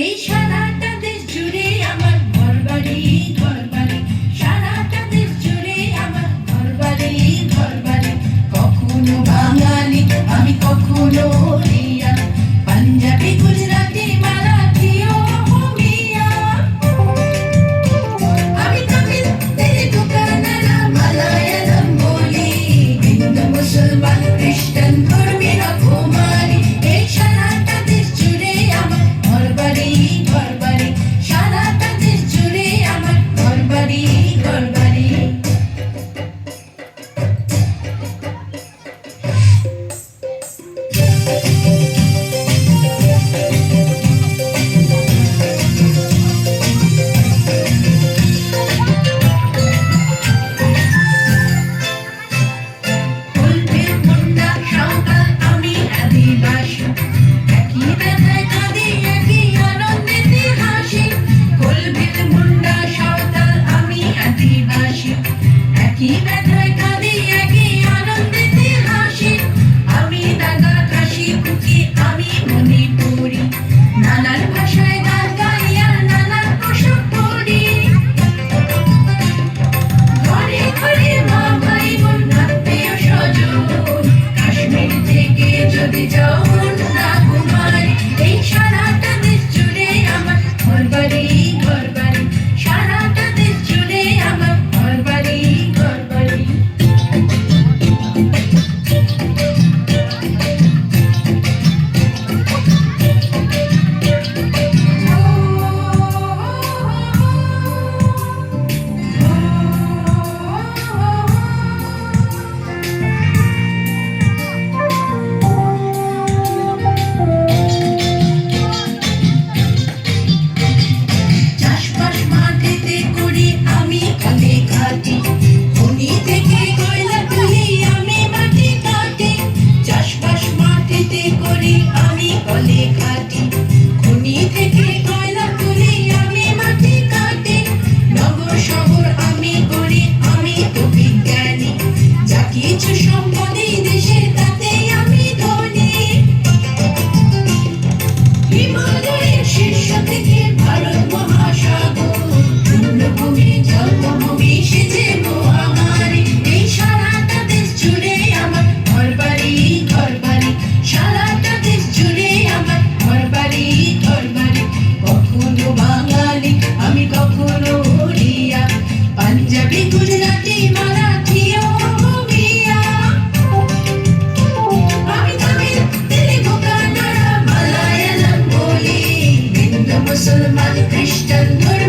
এই সারাটা দেশ জুড়ে আমার ঘরবাড়ি ঘরবাড়ি, সারাটা দেশ জুড়ে আমার ঘরবাড়ি ঘরবাড়ি। কখনো বাঙালি আমি, কখনো ওড়িয়া, পাঞ্জাবি গুজরাটি মারাঠি ও ওড়িয়া। আমি তামিল তেলুগু কান্নাড়া মালায়ালাম বলি, হিন্দু মুসলমান খ্রিস্টান ধর্মী রকমারি। এই সারাটা দেশ জুড়ে আমার ঘরবাড়ি ঘরবাড়ি, সারাটা দেশ জুড়ে আমার ঘরবাড়ি ঘরবাড়ি। কলবের মুন্ডা সাঁওতাল আমি আদিবাসী, একই ব্যথায় কাঁদি একই আনন্দেতে হাসি। কলবের মুন্ডা সাঁওতাল আমি আদিবাসী, একই ব্যথায় কাঁদি একই আনন্দেতে হাসি। আমি নাগা কাশি কুকি আমি মণিপুরি, নানান ভাষায় গান গাই আর নানান পোশাক পরি। ঘরে ঘরে মা ভাই বোন আত্মীয় স্বজন, কাশ্মীর থেকে যদি যাও কন্যাকুমারী। এই সারাটা দেশ জুড়ে আমার ঘরবাড়ি ঘরবাড়ি, সারাটা দেশ জুড়ে আমার ঘরবাড়ি ঘরবাড়ি। চাষবাস মাঠেতে করি আমি কলে ঘাটি, খনি থেকে কয়লা তুলি আমি মাটি কাটি। চাষবাস মাঠেতে করি আমি কলে ঘাটি, খনি থেকে কয়লা তুলি আমি মাটি কাটি। নগর শহর আমি করি আমি তো বিজ্ঞানী, যা কিছু সম্পদই দেশের তাতেই আমি ধনী। হিমালয়ের শীর্ষ থেকে ভারত মহাসাগর, পূর্ণভূমি জন্মভূমি সেজে মহামারী। এই সারাটা দেশ জুড়ে আমার ঘরবাড়ি ঘরবাড়ি, সারাটা দেশ জুড়ে আমার ঘরবাড়ি ঘরবাড়ি। কখনো বাঙালি আমি, কখনো ওড়িয়া, পাঞ্জাবি গুজরাটি মারাঠি ও ওড়িয়া। আমি তামিল তেলুগু কান্নাড়া মালায়ালাম বলি, হিন্দু মুসলমান খ্রিস্টান ধর্মী